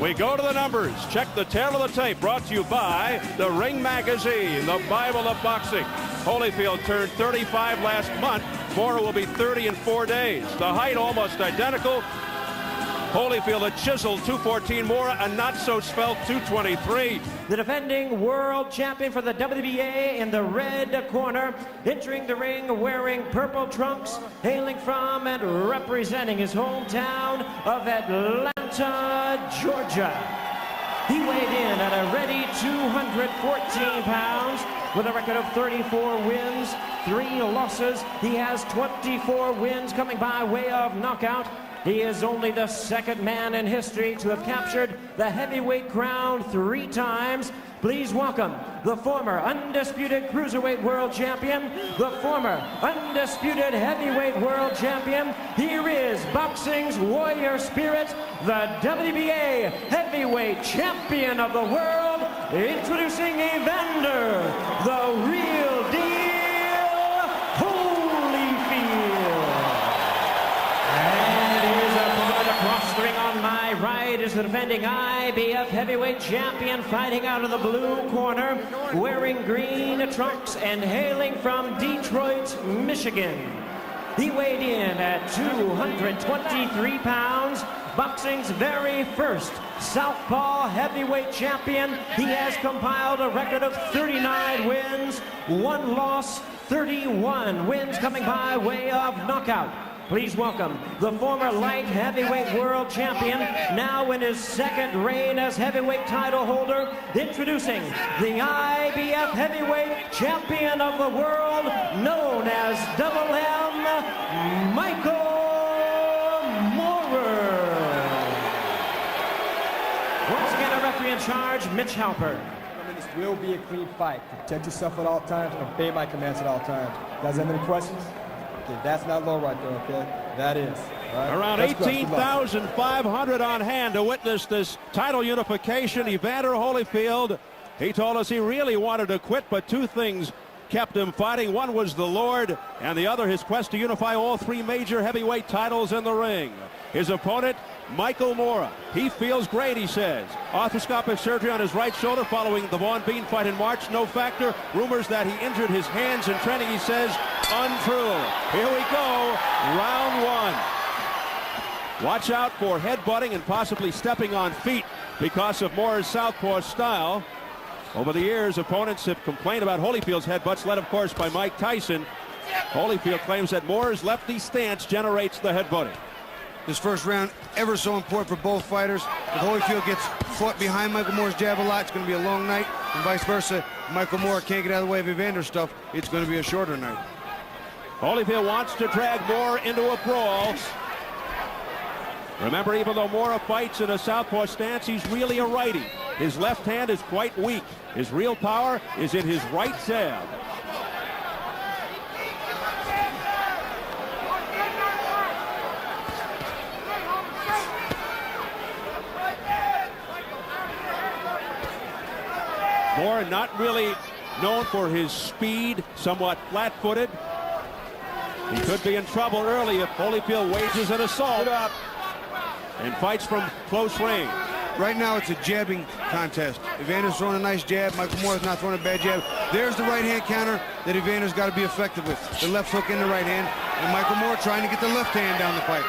We go to the numbers. Check the tail of the tape, brought to you by the Ring Magazine, the Bible of boxing. Holyfield turned 35 last month. Moorer will be 30 in 4 days. The height almost identical. Holyfield a chiseled 214, Moorer a not-so-svelte 223. The defending world champion for the WBA in the red corner, entering the ring wearing purple trunks, hailing from and representing his hometown of Atlanta, Georgia. He weighed in at a ready 214 pounds with a record of 34 wins, 3 losses. He has 24 wins coming by way of knockout. He is only the second man in history to have captured the heavyweight crown 3 times. Please welcome the former undisputed cruiserweight world champion, the former undisputed heavyweight world champion. Here is boxing's warrior spirit, the WBA heavyweight champion of the world, introducing Evander, the real deal, Holyfield. Across the ring on my right is the defending IBF heavyweight champion, fighting out of the blue corner, wearing green trunks and hailing from Detroit, Michigan. He weighed in at 223 pounds, boxing's very first southpaw heavyweight champion. He has compiled a record of 39 wins, 1 loss, 31 wins coming by way of knockout. Please welcome the former light heavyweight world champion, now in his 2nd reign as heavyweight title holder, introducing the IBF heavyweight champion of the world, known as Double M, Michael Moorer. Once again, a referee in charge, Mitch Halper. This will be a clean fight. Protect yourself at all times and obey my commands at all times. You guys have any questions? Okay, that's not low right there, okay? That is. Right? Around 18,500 on hand to witness this title unification. Evander Holyfield, he told us he really wanted to quit, but 2 things kept him fighting. One was the Lord, and the other his quest to unify all 3 major heavyweight titles in the ring. His opponent, Michael Moorer. He feels great, he says. Arthroscopic surgery on his right shoulder following the Vaughn Bean fight in March. No factor. Rumors that he injured his hands in training, he says, untrue. Here we go, round 1. Watch out for headbutting and possibly stepping on feet because of Moorer's southpaw style. Over the years, opponents have complained about Holyfield's headbutts, led, of course, by Mike Tyson. Holyfield claims that Moorer's lefty stance generates the headbutting. This first round, ever so important for both fighters. If Holyfield gets fought behind Michael Moore's jab a lot, it's going to be a long night, and vice versa. If Michael Moorer can't get out of the way of Evander's stuff, it's going to be a shorter night. Holyfield wants to drag Moorer into a brawl. Remember, even though Moorer fights in a southpaw stance, he's really a righty. His left hand is quite weak. His real power is in his right jab. Moorer not really known for his speed, somewhat flat-footed. He could be in trouble early if Holyfield wages an assault and fights from close range. Right now, it's a jabbing contest. Evander's throwing a nice jab. Michael Moore's not throwing a bad jab. There's the right-hand counter that Evander's got to be effective with. The left hook in the right hand, and Michael Moorer trying to get the left hand down the pipe.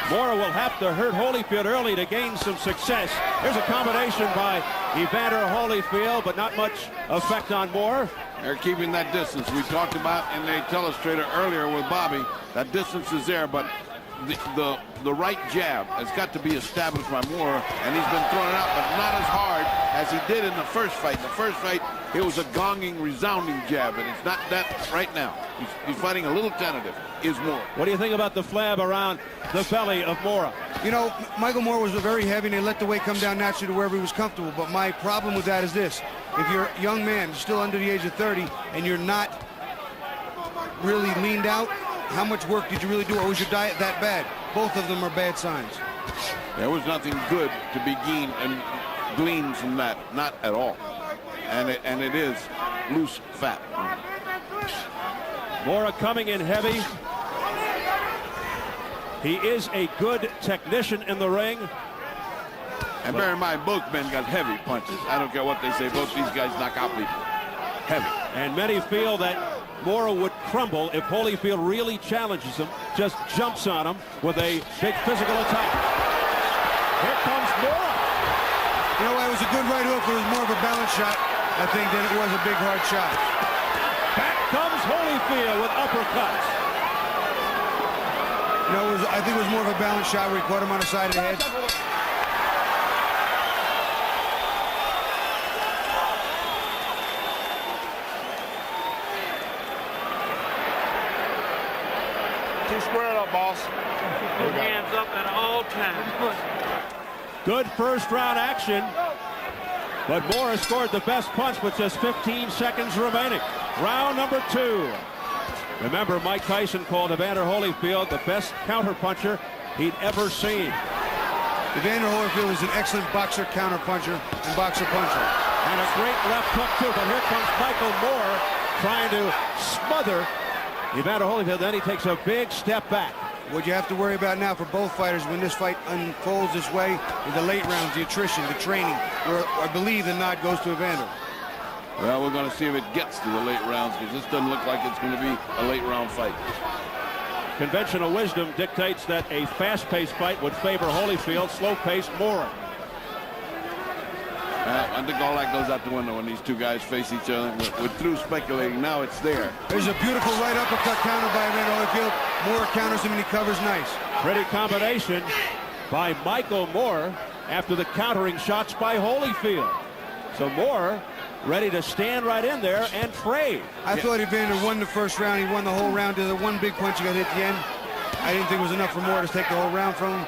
Moorer will have to hurt Holyfield early to gain some success. There's a combination by Evander Holyfield, but not much effect on Moorer. They're keeping that distance. We talked about in the telestrator earlier with Bobby. That distance is there, but the right jab has got to be established by Moorer, and he's been throwing it out, but not as hard as he did in the first fight. In the first fight, it was a gonging, resounding jab, and it's not that right now. He's fighting a little tentative. Is Moorer. What do you think about the flab around the belly of Moorer? You know, Michael Moorer was very heavy, and they let the weight come down naturally to wherever he was comfortable. But my problem with that is this. If you're a young man, still under the age of 30, and you're not really leaned out, how much work did you really do? Or was your diet that bad? Both of them are bad signs. There was nothing good to be gleaned from that. Not at all. And it is loose fat. Moorer coming in heavy. He is a good technician in the ring. And bear in mind, both men got heavy punches. I don't care what they say. Both these guys knock out people. Heavy. And many feel that Moorer would crumble if Holyfield really challenges him, just jumps on him with a big physical attack. Here comes Moorer. You know, it was a good right hook. It was more of a balance shot, I think, than it was a big hard shot. Back comes Holyfield with uppercuts. You know, I think it was more of a balance shot where he caught him on the side of the head. Too squared up, boss. Hands up at all times. Good first round action. But Moorer scored the best punch with just 15 seconds remaining. Round number 2. Remember, Mike Tyson called Evander Holyfield the best counterpuncher he'd ever seen. Evander Holyfield was an excellent boxer, counterpuncher, and boxer puncher. And a great left hook, too. But here comes Michael Moorer trying to smother Evander Holyfield. Then he takes a big step back. What you have to worry about now for both fighters when this fight unfolds this way in the late rounds, the attrition, the training, where I believe the nod goes to Evander. Well, we're going to see if it gets to the late rounds, because this doesn't look like it's going to be a late round fight. Conventional wisdom dictates that a fast-paced fight would favor Holyfield, slow-paced Moorer. I think all that goes out the window when these two guys face each other. We're through speculating. Now it's there. There's a beautiful right uppercut counter by Evander Holyfield. Moorer counters him and he covers nice. Pretty combination by Michael Moorer after the countering shots by Holyfield. So Moorer ready to stand right in there and trade. I thought Evander won the first round. He won the whole round. There's one big punch he got hit at the end. I didn't think it was enough for Moorer to take the whole round from him.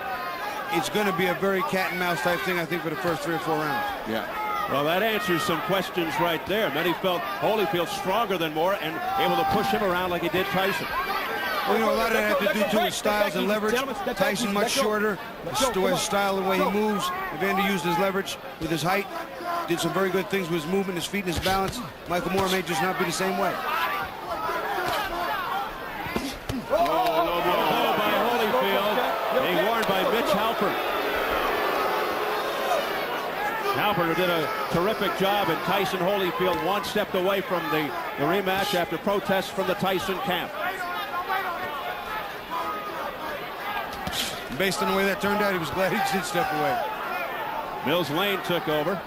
It's going to be a very cat and mouse type thing, I think, for the first 3 or 4 rounds. Yeah. Well, that answers some questions right there. Many felt Holyfield stronger than Moorer and able to push him around like he did Tyson. Well, you know, a lot of that had to do too with styles and leverage. Tyson much shorter, his style, the way he moves. Evander used his leverage with his height. Did some very good things with his movement, his feet, and his balance. Michael Moorer may just not be the same way. Oh, by Holyfield. Being warned by Mitch Halpern. Halpern did a terrific job, and Tyson Holyfield one stepped away from the rematch after protests from the Tyson camp. Based on the way that turned out, he was glad he did step away. Mills Lane took over.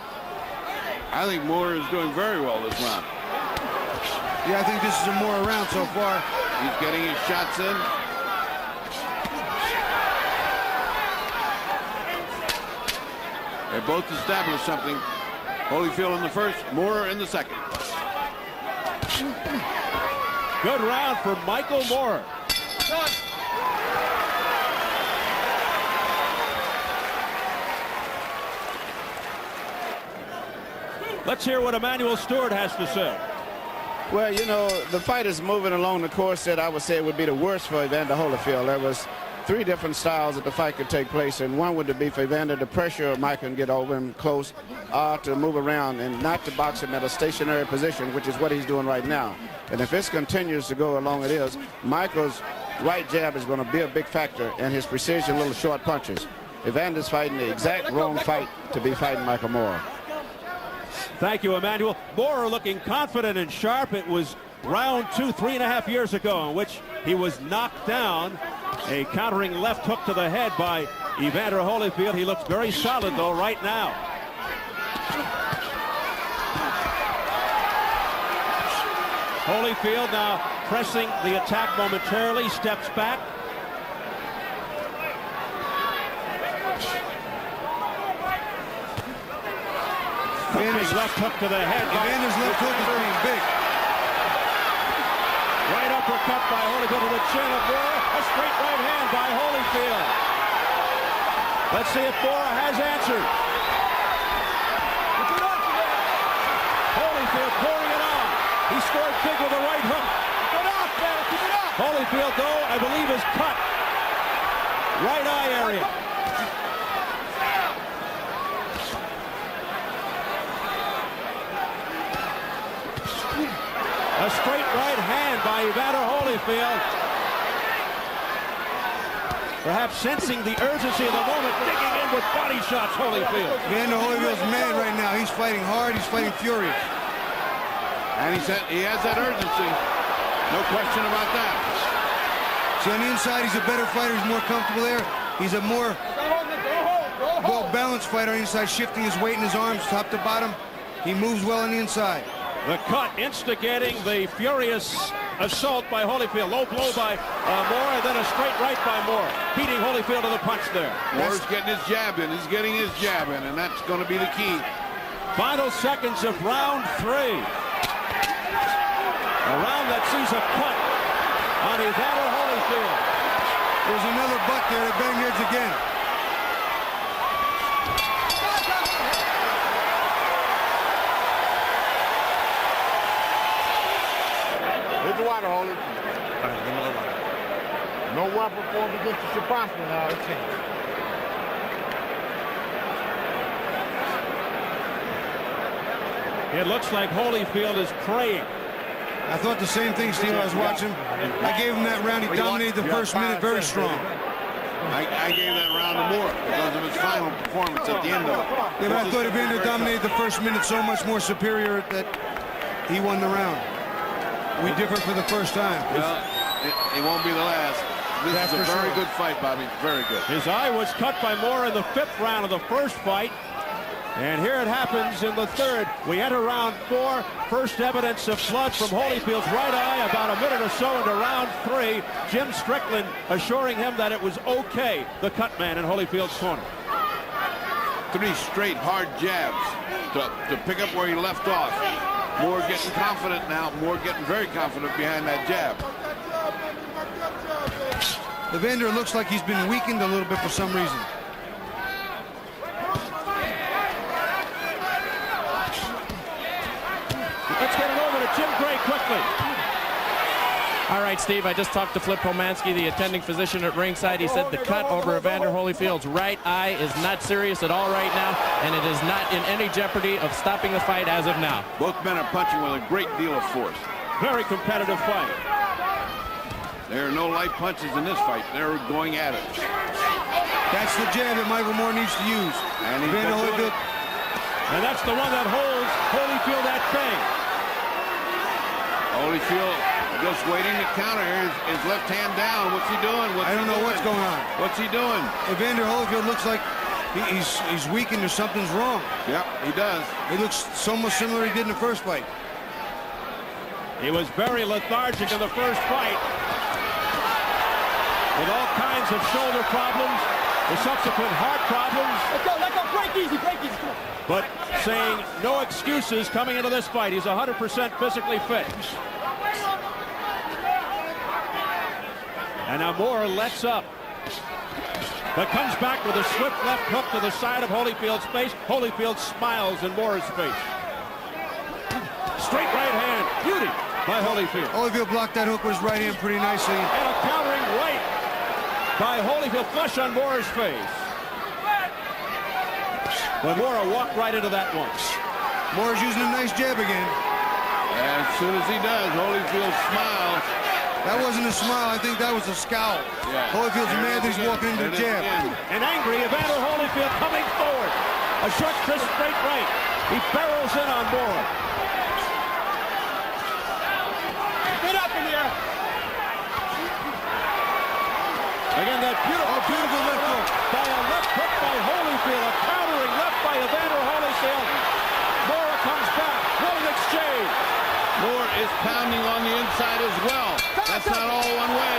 I think Moorer is doing very well this round. Yeah, I think this is a Moorer round so far. He's getting his shots in. They both established something. Holyfield in the first, Moorer in the second. Good round for Michael Moorer. Let's hear what Emmanuel Stewart has to say. Well, you know, the fight is moving along the course that I would say would be the worst for Evander Holyfield. There was 3 different styles that the fight could take place, and one would be for Evander to pressure Michael and get over him close, or to move around and not to box him at a stationary position, which is what he's doing right now. And if this continues to go along it is, Michael's right jab is going to be a big factor, and his precision little short punches. Evander's fighting the exact wrong fight to be fighting Michael Moorer. Thank you, Emmanuel. Moorer looking confident and sharp. It was round 2, 3.5 years ago, in which he was knocked down. A countering left hook to the head by Evander Holyfield. He looks very solid, though, right now. Holyfield now pressing the attack momentarily, steps back. Evander's left hook to the head. Evander's left hook is being big. Right uppercut by Holyfield to the chin of Moorer. A straight right hand by Holyfield. Let's see if Moorer has answered. Holyfield pouring it on. He scored big with a right hook. Holyfield, though, I believe is cut. Right eye area. A straight right hand by Evander Holyfield. Perhaps sensing the urgency of the moment, digging in with body shots, Holyfield. Evander Holyfield's mad right now. He's fighting hard. He's fighting furious. And he has that urgency. No question about that. See, on the inside, he's a better fighter. He's more comfortable there. He's a more well-balanced fighter on the inside, shifting his weight in his arms top to bottom. He moves well on the inside. The cut instigating the furious assault by Holyfield. Low blow by Moore, and then a straight right by Moore. Beating Holyfield to the punch there. Moore's getting his jab in. He's getting his jab in, and that's going to be the key. Final seconds of round 3. A round that sees a cut on Evander Holyfield. There's another butt there that banged heads again. Here's the water, Holy. No weapon formed against you should prosper now. It's changed. It looks like Holyfield is praying. I thought the same thing, Steve. I was watching. I gave him that round. He dominated the first minute very strong. I gave that round to Moore because of his final performance at the end of it. Yeah, but I thought Evander dominated the first minute so much more superior that he won the round. We differ for the first time. Well, it won't be the last. This is a very good fight, Bobby. Very good. His eye was cut by Moore in the 5th round of the first fight. And here it happens in the 3rd. We enter round 4. First evidence of blood from Holyfield's right eye about a minute or so into round 3. Jim Strickland assuring him that it was okay, the cut man in Holyfield's corner. 3 straight hard jabs to pick up where he left off. Moore getting confident now. Moore getting very confident behind that jab. Evander looks like he's been weakened a little bit for some reason. Let's get it over to Jim Gray quickly. All right, Steve, I just talked to Flip Pomansky, the attending physician at ringside. He said the cut over Evander Holyfield's right eye is not serious at all right now, and it is not in any jeopardy of stopping the fight as of now. Both men are punching with a great deal of force. Very competitive fight. There are no light punches in this fight. They're going at it. That's the jab that Michael Moore needs to use. And Evander Holyfield. And that's the one that holds Holyfield at bay. Holyfield just waiting to counter. His left hand down. What's he doing? I don't know what's going on. What's he doing? Evander Holyfield looks like he's weakened or something's wrong. Yep, he does. He looks so much similar he did in the first fight. He was very lethargic in the first fight, with all kinds of shoulder problems, the subsequent heart problems. Let go, break easy, come on. But saying no excuses coming into this fight. He's 100% physically fit. And now Moore lets up. But comes back with a swift left hook to the side of Holyfield's face. Holyfield smiles in Moore's face. Straight right hand. Beauty by Holyfield. Holyfield blocked that hook with his right hand pretty nicely. And a countering right by Holyfield, flush on Moore's face. But Moore walked right into that one. Moore's using a nice jab again. As soon as he does, Holyfield smiles. That wasn't a smile. I think that was a scowl. Yeah. Holyfield's mad that he's walking into the jab. And angry, Evander Holyfield coming forward. A short, crisp, straight right. He barrels in on Moore. Get up in here. Again, that beautiful left hook by a left hook by Holyfield. A countering left by Evander Holyfield. Moore comes back. What an exchange. Moore is pounding on the inside as well. That's not all one way.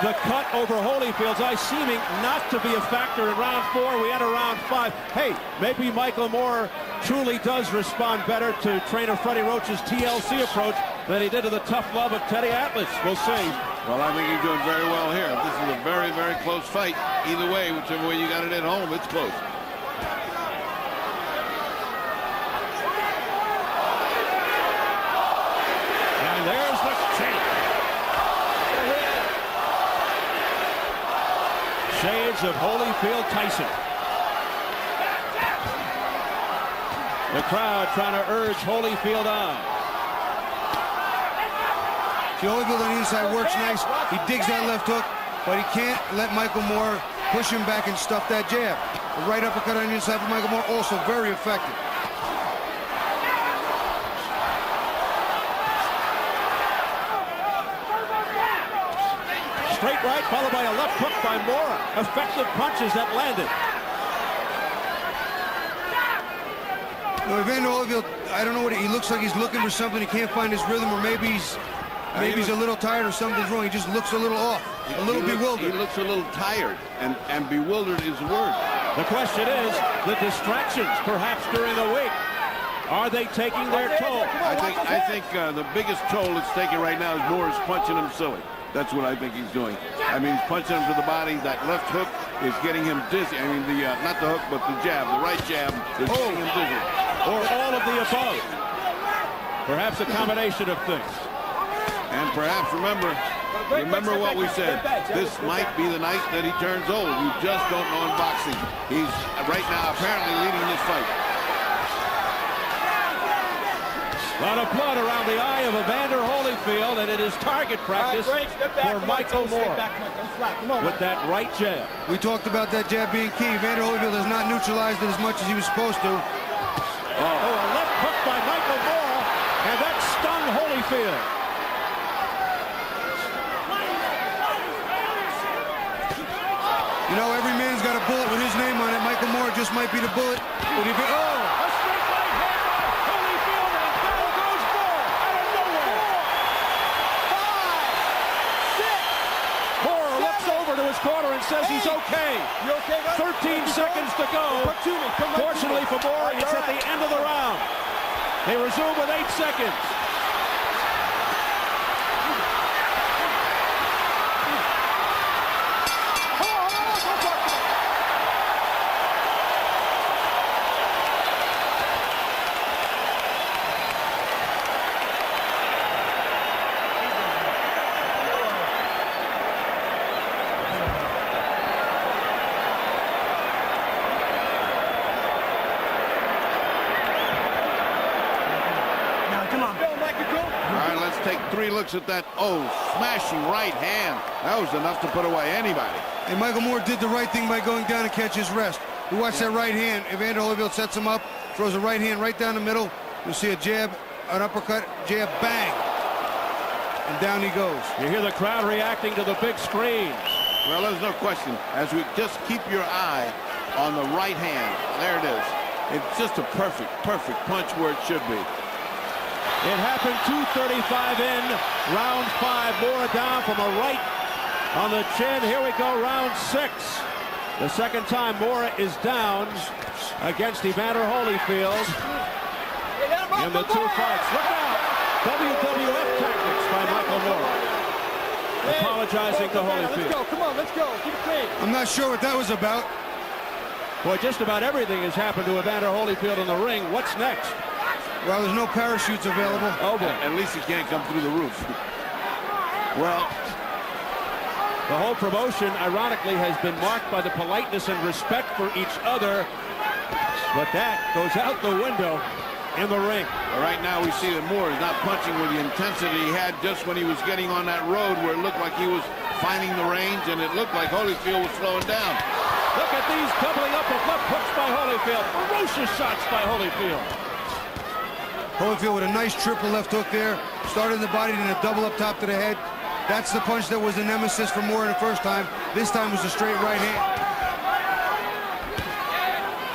The cut over Holyfield's eye seeming not to be a factor in round 4. We enter round 5. Hey, maybe Michael Moore truly does respond better to trainer Freddie Roach's TLC approach than he did to the tough love of Teddy Atlas. We'll see. Well, I think he's doing very well here. This is a very, very close fight. Either way, whichever way you got it at home, it's close. And there's the champ. Shades of Holyfield Tyson. The crowd trying to urge Holyfield on. See, Holyfield on the inside works nice. He digs that left hook, but he can't let Michael Moorer push him back and stuff that jab. The right uppercut on the inside for Michael Moorer, also very effective. Straight right, followed by a left hook by Moorer. Effective punches that landed. No, Evander Holyfield, I don't know what he looks like. He's looking for something. He can't find his rhythm, or maybe he's a little tired or something's wrong. He just looks a little off, a little bewildered. He looks a little tired, and bewildered is the word. The question is, the distractions perhaps during the week, are they taking their toll? I think the biggest toll it's taking right now is Moore's punching him silly. That's what I think he's doing. I mean, he's punching him to the body. That left hook is getting him dizzy. I mean, not the hook, but the jab, the right jab is getting him dizzy. Or all of the above. Perhaps a combination of things. And perhaps remember what we said. This might be the night that he turns old. You just don't know in boxing. He's right now apparently leading this fight. A lot of blood around the eye of Evander Holyfield, and it is target practice for Michael Moorer with that right jab. We talked about that jab being key. Evander Holyfield has not neutralized it as much as he was supposed to. Oh, a left hook by Michael Moorer, and that stung Holyfield. You know, every man's got a bullet with his name on it. Michael Moorer just might be the bullet. But if it, A straight right hand by Holyfield, and down goes Moorer out of nowhere. 5, 6. Moorer looks over to his corner and says he's okay. You okay, bud? 13 seconds to go. Fortunately for Moorer, it's at the end of the round. They resume with 8 seconds. Take 3 looks at that. Oh, smashing right hand. That was enough to put away anybody. And Michael Moorer did the right thing by going down and catch his rest. You watch that right hand. Evander Holyfield sets him up, throws a right hand right down the middle. You'll see a jab, an uppercut, jab, bang. And down he goes. You hear the crowd reacting to the big screens. Well, there's no question. As we just keep your eye on the right hand. There it is. It's just a perfect punch where it should be. It happened 2:35 in round 5. Moorer down from a right on the chin. Here we go, round 6. The second time Moorer is down against Evander Holyfield in the 2 fights. Look out! WWF tactics by Michael Moorer. Apologizing to Holyfield. Let's go, come on, let's go. Keep it clean. I'm not sure what that was about. Boy, just about everything has happened to Evander Holyfield in the ring. What's next? Well, there's no parachutes available. Oh, boy. At least he can't come through the roof. Well, the whole promotion, ironically, has been marked by the politeness and respect for each other. But that goes out the window in the ring. Right now we see that Moorer is not punching with the intensity he had just when he was getting on that road where it looked like he was finding the range and it looked like Holyfield was slowing down. Look at these doubling up of left hooks by Holyfield. Ferocious shots by Holyfield. Holyfield with a nice triple left hook there. Started in the body, then a double up top to the head. That's the punch that was the nemesis for Moorer the first time. This time was a straight right hand.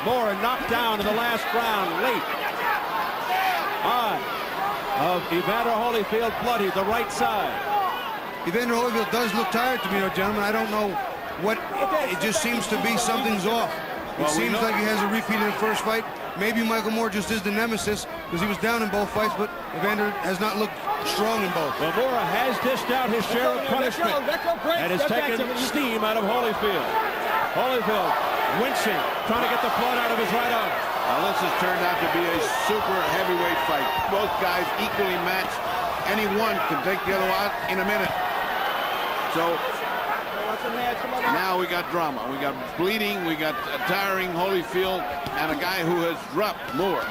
Moorer knocked down in the last round late. Eye of Evander Holyfield bloody, the right side. Evander Holyfield does look tired to me, though, gentlemen. I don't know what, it just seems to be something's off. It seems like he has a repeat in the first fight. Maybe Michael Moorer just is the nemesis because he was down in both fights, but Evander has not looked strong in both. Well, Moorer has dished out his share of punishment and has taken steam out of Holyfield. Holyfield winching, trying to get the blood out of his right arm. Well, this has turned out to be a super heavyweight fight. Both guys equally matched. Any one can take the other out in a minute. So now we got drama. We got bleeding. We got tiring Holyfield and a guy who has dropped Moorer.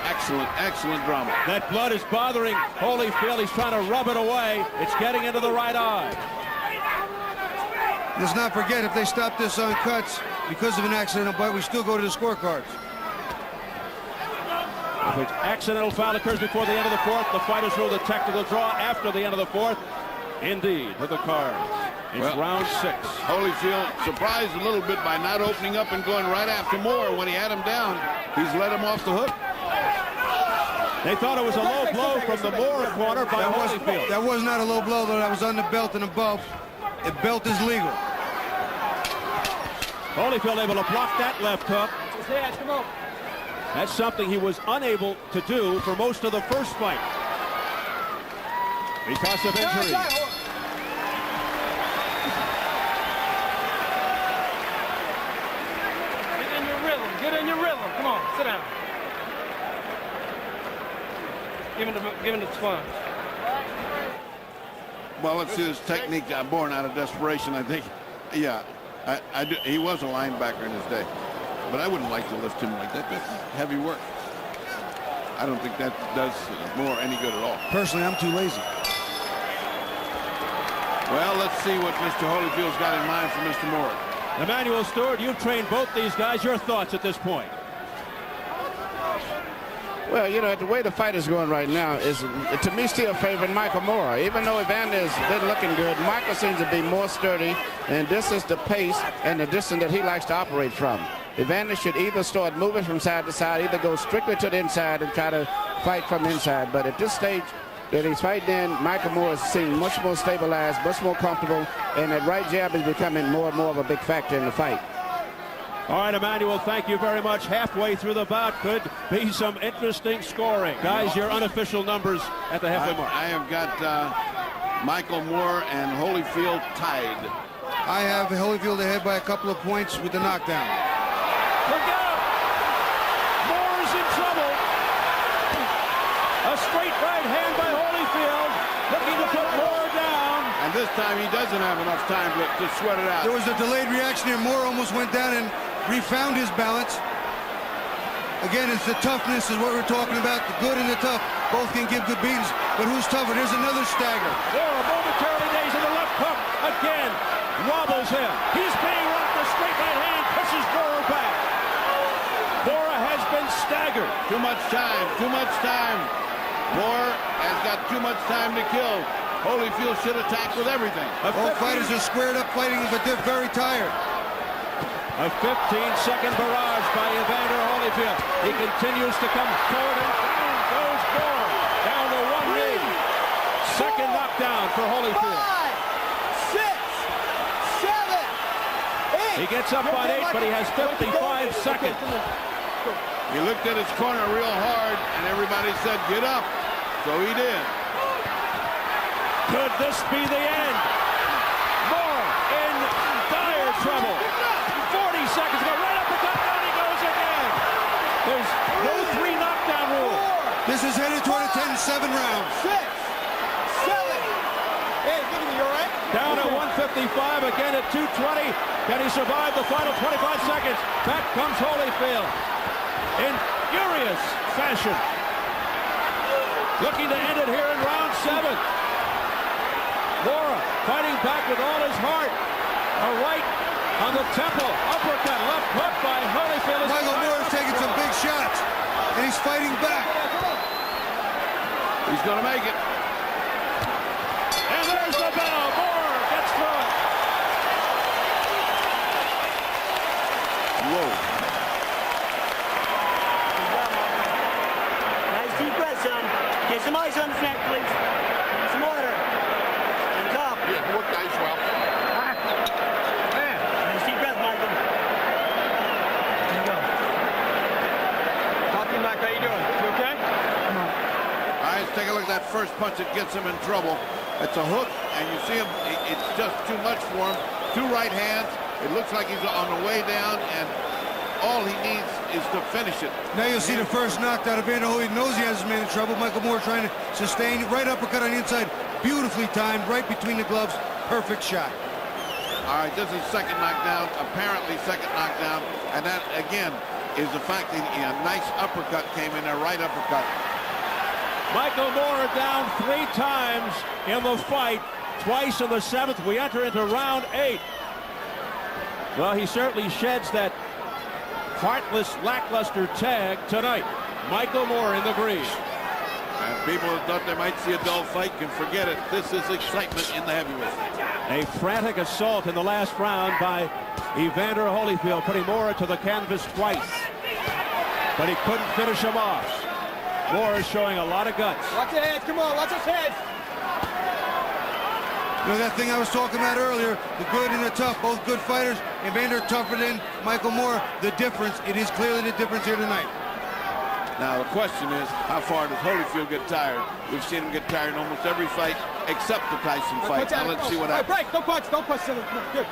Excellent drama. That blood is bothering Holyfield. He's trying to rub it away. It's getting into the right eye. Let's not forget, if they stop this on cuts because of an accidental bite, we still go to the scorecards. If an accidental foul occurs before the end of the fourth, the fighters rule the technical draw after the end of the fourth. Indeed, to the cards. It's round 6. Holyfield surprised a little bit by not opening up and going right after Moore. When he had him down, he's let him off the hook. They thought it was a low blow from the Moorer corner by Holyfield. That was not a low blow, though. That was on the belt and above. The belt is legal. Holyfield able to block that left hook. That's something he was unable to do for most of the first fight because of injury. Get in your rhythm. Get in your rhythm. Come on, sit down. Give him the sponge. Well, let's see his technique born out of desperation, I think. Yeah, he was a linebacker in his day. But I wouldn't like to lift him like that. That's heavy work. I don't think that does Moore any good at all. Personally, I'm too lazy. Well, let's see what Mr. Holyfield's got in mind for Mr. Moore. Emmanuel Stewart, you've trained both these guys. Your thoughts at this point? Well, you know, the way the fight is going right now is, to me, still favoring Michael Moorer. Even though Evander has been looking good, Michael seems to be more sturdy, and this is the pace and the distance that he likes to operate from. Evander should either start moving from side to side, either go strictly to the inside and try to fight from inside. But at this stage that he's fighting in, Michael Moorer seems much more stabilized, much more comfortable, and that right jab is becoming more and more of a big factor in the fight. All right, Emmanuel, thank you very much. Halfway through the bout could be some interesting scoring. Guys, your unofficial numbers at the halfway mark. I have got Michael Moorer and Holyfield tied. I have Holyfield ahead by a couple of points with the knockdown. Look out! Moore's in trouble. A straight right hand by Holyfield, looking to put Moorer down. And this time he doesn't have enough time to sweat it out. There was a delayed reaction here. Moore almost went down and refound his balance. Again, it's the toughness is what we're talking about. The good and the tough both can give good beatings, but who's tougher? There's another stagger. Moorer momentarily days in the left hook again. Wobbles him. He's being rocked. A straight right hand pushes Moorer back. Moorer has been staggered. Too much time. Moorer has got too much time to kill. Holyfield should attack with everything. Both fighters are squared up fighting, but they're very tired. A 15-second barrage by Evander Holyfield. He continues to come forward, and down goes Moorer. Down to one knee. Second knockdown for Holyfield. 5, 6, 7, 8. He gets up on 8, but he has 55 seconds. He looked at his corner real hard, and everybody said, get up. So he did. Could this be the end? Moorer in dire trouble. 40 seconds ago, right up the gut, down he goes again. There's no 3 knockdown rule. This is headed toward a 10-7 round. 6, 7. Hey, give me, you all right? Down at 155, again at 220. Can he survive the final 25 seconds? Back comes Holyfield in furious fashion. Looking to end it here in round 7. Moorer fighting back with all his heart. A right on the temple. Uppercut, left hook by Holyfield. Michael Moorer is taking some big shots, and he's fighting back. He's going to make it. And there's the bell. Moorer gets through it. Whoa. Nice deep breath, son. Get some ice on the neck, please. Some water. And cup. Yeah, work the ice well. Nice deep breath, Michael. There you go. Talk to you, Mike. How you doing? You okay? All right, let's take a look at that first punch that gets him in trouble. It's a hook, and you see him, it's just too much for him. 2 right hands. It looks like he's on the way down, and all he needs is to finish it. Now you'll see the first knockdown. Evander Holyfield knows he has his man in trouble. Michael Moorer trying to sustain. Right uppercut on the inside. Beautifully timed, right between the gloves. Perfect shot. All right, this is second knockdown, apparently second knockdown. And that, again, is the fact that a nice uppercut came in there, right uppercut. Michael Moorer down 3 times in the fight, twice in the 7th. We enter into round 8. Well, he certainly sheds that heartless, lackluster tag tonight. Michael Moorer in the green. And people who thought they might see a dull fight can forget it. This is excitement in the heavyweight. A frantic assault in the last round by Evander Holyfield, putting Moorer to the canvas twice. But he couldn't finish him off. Moorer showing a lot of guts. Watch your head. Come on, watch his head. You know, that thing I was talking about earlier, the good and the tough, both good fighters. Evander tougher than Michael Moorer. The difference, it is clearly the difference here tonight. Now the question is, how far does Holyfield get tired? We've seen him get tired in almost every fight except the Tyson fight. Now let's see what happens. Break, don't punch, Silly. Good.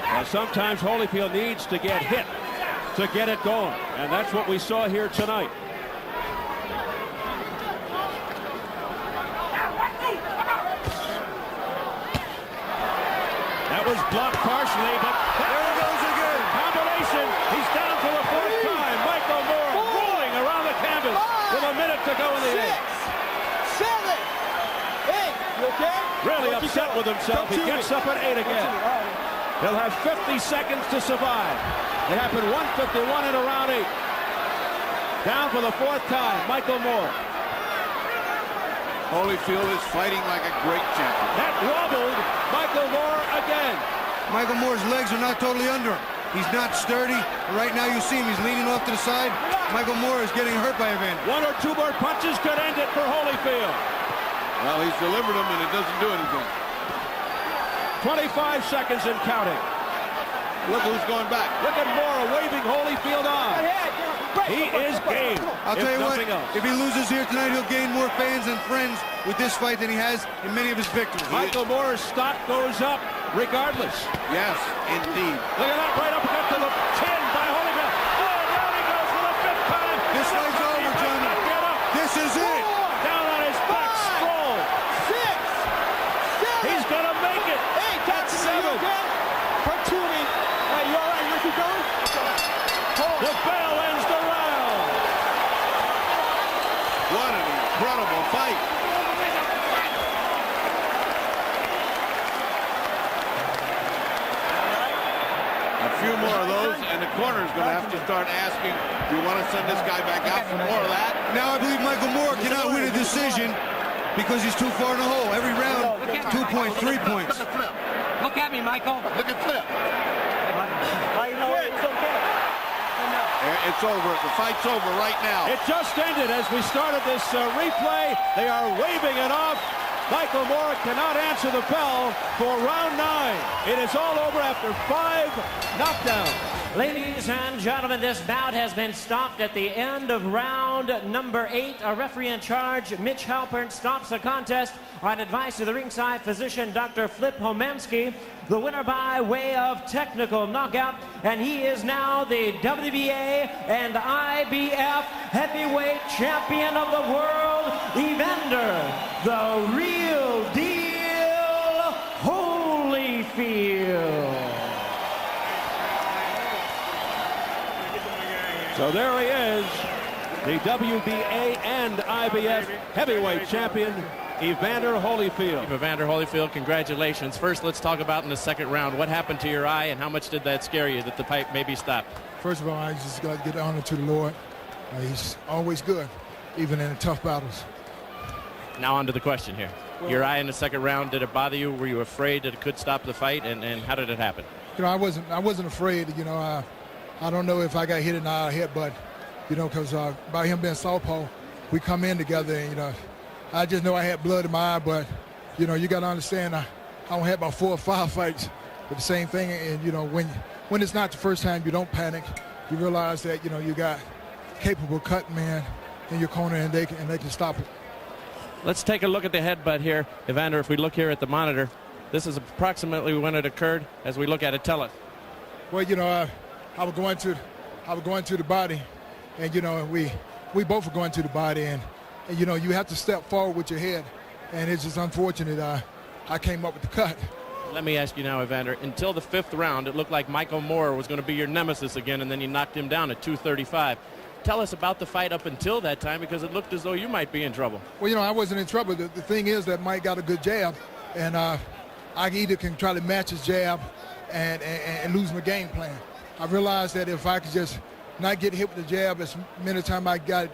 Well, sometimes Holyfield needs to get hit to get it going, and that's what we saw here tonight. That was blocked partially, but there it goes again. Combination. He's down for the 4th time. Michael Moorer rolling around the canvas with a minute to go in the 6, 7, 8. You okay? Really upset with himself. He gets up at 8 again. He'll have 50 seconds to survive. It happened 1:51 into round 8. Down for the 4th time, Michael Moorer. Holyfield is fighting like a great champion. That wobbled Michael Moorer again. Michael Moore's legs are not totally under him. He's not sturdy. Right now you see him, he's leaning off to the side. Michael Moorer is getting hurt by Evander. 1 or 2 more punches could end it for Holyfield. Well, he's delivered them and it doesn't do anything. 25 seconds and counting. Look who's going back. Look at Moorer waving Holyfield on. He is game. I'll tell you what, else. if he loses here tonight, he'll gain more fans and friends with this fight than he has in many of his victories. Michael Moore's stock goes up regardless. Yes, indeed. Look at that right uppercut to the chin by Holyfield. Oh, down he goes for the 5th time. This fight's over, gentlemen. This is it. Down on his back, Stroll. 6, 7. He's going to make it. 8, that's 7. Come to me. Hey, you all right? You keep going? The bell ends the round. What an incredible fight. A few more of those, and the corner's going to have to start asking, do you want to send this guy back out for more of that? Now I believe Michael Moorer cannot win a decision because he's too far in the hole. Every round, 2 points, 3 points. Look at me, Michael. Look at Flip. I know it's okay. It's over. The fight's over right now. It just ended as we started this replay. They are waving it off. Michael Moorer cannot answer the bell for round 9. It is all over after 5 knockdowns. Ladies and gentlemen, this bout has been stopped at the end of round number 8. A referee in charge, Mitch Halpern, stops the contest on advice of the ringside physician, Dr. Flip Homensky. The winner by way of technical knockout, and he is now the WBA and IBF heavyweight champion of the world, Evander, the real deal, Holyfield. So there he is, the WBA and IBF heavyweight champion, Evander Holyfield. Evander Holyfield, congratulations. First, let's talk about in the 2nd round. What happened to your eye, and how much did that scare you that the fight maybe stopped? First of all, I just got to get honor to the Lord. He's always good, even in the tough battles. Now on to the question here. Your eye in the 2nd round, did it bother you? Were you afraid that it could stop the fight, and how did it happen? You know, I wasn't afraid. You know, I don't know if I got hit in the eye or hit, but, you know, because by him being southpaw, we come in together, and, you know, I just know I had blood in my eye, but, you know, you got to understand, I don't have about 4 or 5 fights with the same thing. And, you know, when it's not the first time, you don't panic. You realize that, you know, you got capable cut man in your corner, and they can stop it. Let's take a look at the headbutt here. Evander, if we look here at the monitor, this is approximately when it occurred. As we look at it, tell us. Well, you know, I was going to the body, and, you know, we both were going to the body, and you know, you have to step forward with your head, and it's just unfortunate I came up with the cut. Let me ask you now, Evander, until the 5th round, it looked like Michael Moorer was going to be your nemesis again, and then you knocked him down at 235. Tell us about the fight up until that time, because it looked as though you might be in trouble. Well, I wasn't in trouble. The thing is that Mike got a good jab, and I either can try to match his jab and lose my game plan. I realized that if I could just not get hit with the jab as many times I got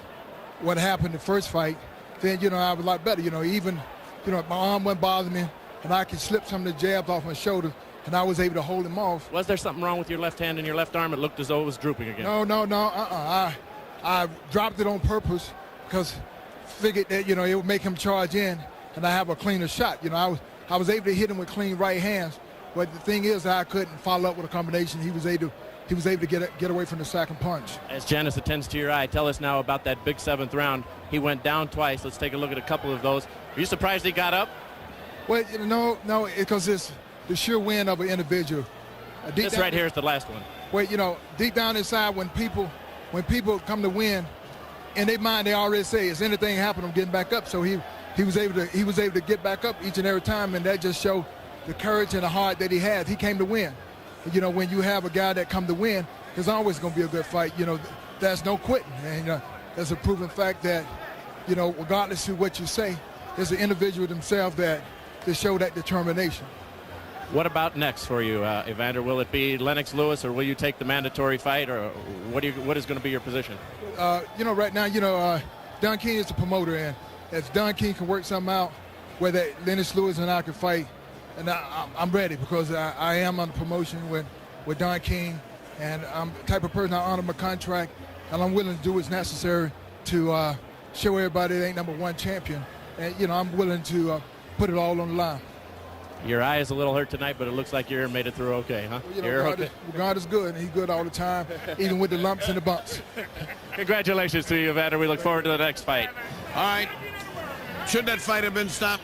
what happened the first fight, then, I was a lot better. Even, my arm wouldn't bother me, and I could slip some of the jabs off my shoulder, and I was able to hold him off. Was there something wrong with your left hand and your left arm? It looked as though it was drooping again. No. I dropped it on purpose because figured that, it would make him charge in, and I have a cleaner shot. I was able to hit him with clean right hands, but the thing is I couldn't follow up with a combination. He was able to get away from the second punch. As Janice attends to your eye, tell us now about that big 7th round. He went down twice. Let's take a look at a couple of those. Are you surprised he got up? Well, no, because it's the sheer win of an individual. This right here is the last one. Well, deep down inside, when people come to win, in their mind they already say, "Is anything happened? I'm getting back up." So he was able to get back up each and every time, and that just showed the courage and the heart that he had. He came to win. When you have a guy that come to win, there's always going to be a good fight. There's no quitting, and there's a proven fact that regardless of what you say, there's an individual themselves that show that determination. What about next for you, Evander? Will it be Lennox Lewis, or will you take the mandatory fight, or what is going to be your position? Right now, Don King is the promoter, and if Don King can work something out where that Lennox Lewis and I can fight, and I'm ready, because I am on promotion with Don King, and I'm the type of person I honor my contract, and I'm willing to do what's necessary to show everybody they ain't #1 champion, and I'm willing to put it all on the line. Your eye is a little hurt tonight, but it looks like you made it through okay, huh? God is good, and he's good all the time, even with the lumps and the bumps. Congratulations to you, Evander. We look forward to the next fight. All right. Should that fight have been stopped?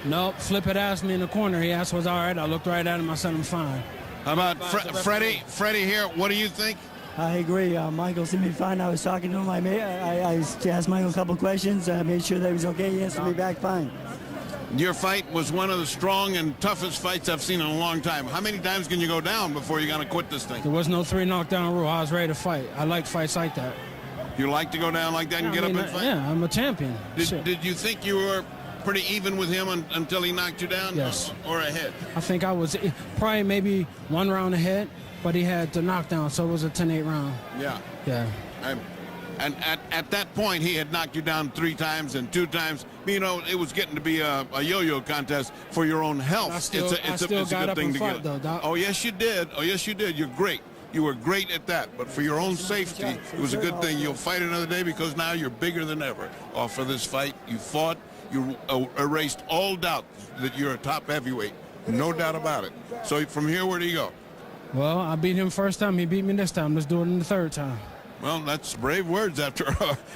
Nope. Flip had asked me in the corner. He asked, was all right. I looked right at him. I said, I'm fine. How about Freddie? Freddie here. What do you think? I agree. Michael seemed to be fine. I was talking to him. I asked Michael a couple questions. I made sure that he was okay. He answered me back fine. Your fight was one of the strong and toughest fights I've seen in a long time. How many times can you go down before you're going to quit this thing? There was no 3 knockdown rule. I was ready to fight. I like fights like that. You like to go down like that and get up and fight? Yeah, I'm a champion. Did you think you were pretty even with him until he knocked you down? Yes. Or ahead? I think I was probably maybe 1 round ahead, but he had the knockdown, so it was a 10-8 round. Yeah. Yeah. And at that point, he had knocked you down 3 times and 2 times. It was getting to be a yo-yo contest for your own health. It's a good thing to get. Though, oh, yes, you did. Oh, yes, you did. You're great. You were great at that. But for your own safety, it was a good thing. You'll fight another day because now you're bigger than ever. Off of this fight, you fought. You erased all doubt that you're a top heavyweight. No doubt about it. So from here, where do you go? Well, I beat him first time. He beat me this time. Let's do it in the 3rd time. Well, that's brave words after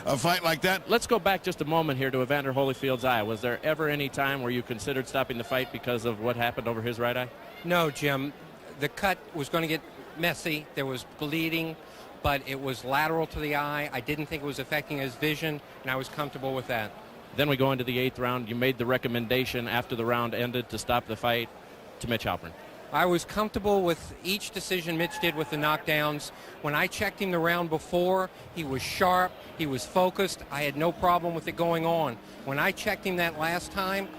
a fight like that. Let's go back just a moment here to Evander Holyfield's eye. Was there ever any time where you considered stopping the fight because of what happened over his right eye? No, Jim. The cut was going to get messy. There was bleeding, but it was lateral to the eye. I didn't think it was affecting his vision, and I was comfortable with that. Then we go into the 8th round. You made the recommendation after the round ended to stop the fight to Mitch Halpern. I was comfortable with each decision Mitch did with the knockdowns. When I checked him the round before, he was sharp, he was focused. I had no problem with it going on. When I checked him that last time,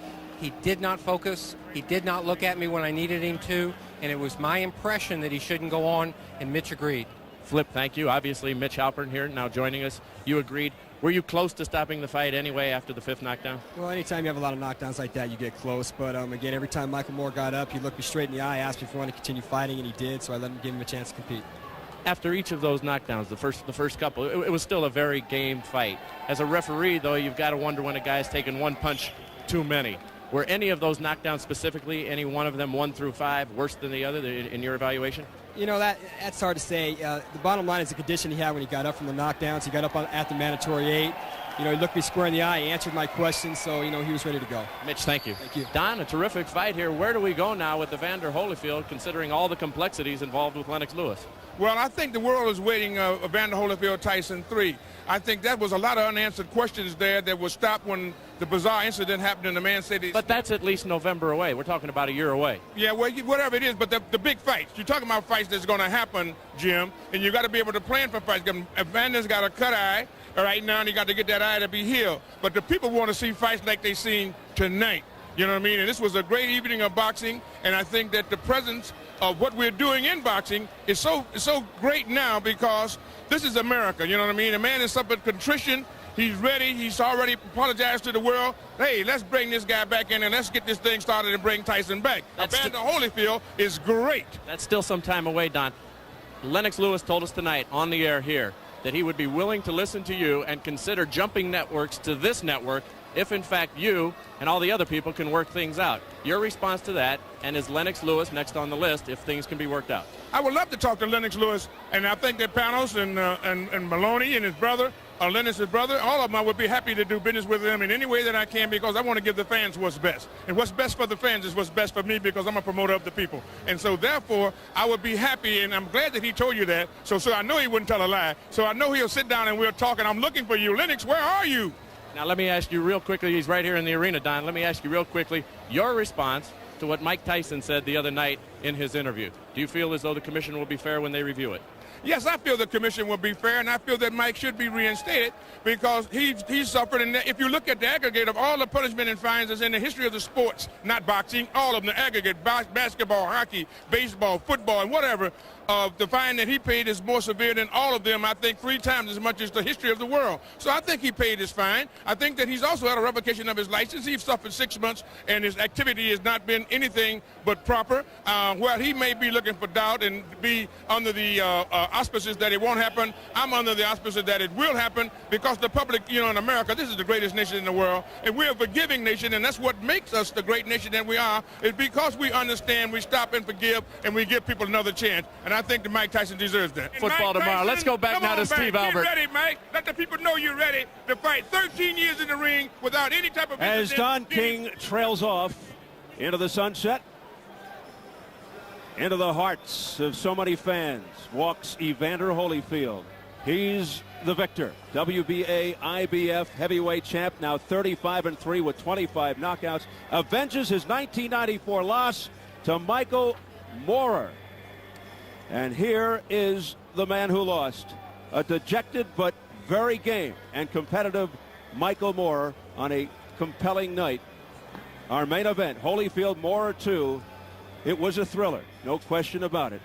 he did not focus. He did not look at me when I needed him to, and it was my impression that he shouldn't go on, and Mitch agreed. Flip, thank you. Obviously, Mitch Halpern here now joining us. You agreed. Were you close to stopping the fight anyway after the 5th knockdown? Well, anytime you have a lot of knockdowns like that, you get close. But, again, every time Michael Moorer got up, he looked me straight in the eye, asked me if he wanted to continue fighting, and he did, so I let him give him a chance to compete. After each of those knockdowns, the first couple, it was still a very game fight. As a referee, though, you've got to wonder when a guy's taken 1 punch too many. Were any of those knockdowns specifically, any one of them 1 through 5, worse than the other in your evaluation? That's hard to say. The bottom line is the condition he had when he got up from the knockdowns. He got up at the mandatory 8. He looked me square in the eye, he answered my questions, so, he was ready to go. Mitch, thank you. Thank you. Don, a terrific fight here. Where do we go now with Evander Holyfield, considering all the complexities involved with Lennox Lewis? Well, I think the world is waiting Evander Holyfield Tyson 3. I think that was a lot of unanswered questions there that were stopped when the bizarre incident happened and the man said But that's at least November away. We're talking about a year away. Yeah, well, whatever it is, but the big fights. You're talking about fights that's going to happen, Jim, and you got to be able to plan for fights. Evander's got a cut eye right now, and he got to get that eye to be healed. But the people want to see fights like they seen tonight. You know what I mean? And this was a great evening of boxing, and I think that the presence of what we're doing in boxing is so great now because this is America. You know what I mean? The man is suffered contrition. He's ready. He's already apologized to the world. Hey, let's bring this guy back in and let's get this thing started and bring Tyson back. Evander Holyfield is great. That's still some time away, Don. Lennox Lewis told us tonight on the air here that he would be willing to listen to you and consider jumping networks to this network if, in fact, you and all the other people can work things out. Your response to that, and is Lennox Lewis next on the list if things can be worked out? I would love to talk to Lennox Lewis, and I think that Panos and Maloney and his brother, Lennox's brother, all of them, I would be happy to do business with them in any way that I can because I want to give the fans what's best. And what's best for the fans is what's best for me because I'm a promoter of the people. And so, therefore, I would be happy, and I'm glad that he told you that, so I know he wouldn't tell a lie. So I know he'll sit down and we'll talk, and I'm looking for you. Lennox, where are you? Now, let me ask you real quickly. He's right here in the arena, Don. Let me ask you real quickly your response to what Mike Tyson said the other night in his interview. Do you feel as though the commission will be fair when they review it? Yes, I feel the commission will be fair, and I feel that Mike should be reinstated because he's suffered. And if you look at the aggregate of all the punishment and fines that's in the history of the sports, not boxing, all of them, the aggregate, basketball, hockey, baseball, football, and whatever, the fine that he paid is more severe than all of them, I think 3 times as much as the history of the world. So I think he paid his fine. I think that he's also had a revocation of his license. He's suffered 6 months, and his activity has not been anything but proper. Well, he may be looking for doubt and be under the auspices that it won't happen. I'm under the auspices that it will happen because the public, you know, in America, this is the greatest nation in the world, and we're a forgiving nation, and that's what makes us the great nation that we are, is because we understand, we stop and forgive, and we give people another chance. And I think that Mike Tyson deserves that. Football tomorrow. Let's go back now to Steve Albert. Get ready, Mike. Let the people know you're ready to fight 13 years in the ring without any type of... As Don King trails off into the sunset, into the hearts of so many fans, walks Evander Holyfield. He's the victor. WBA, IBF heavyweight champ, now 35-3 with 25 knockouts. Avenges his 1994 loss to Michael Moorer. And here is the man who lost. A dejected but very game and competitive Michael Moorer on a compelling night. Our main event, Holyfield Moorer 2. It was a thriller, no question about it.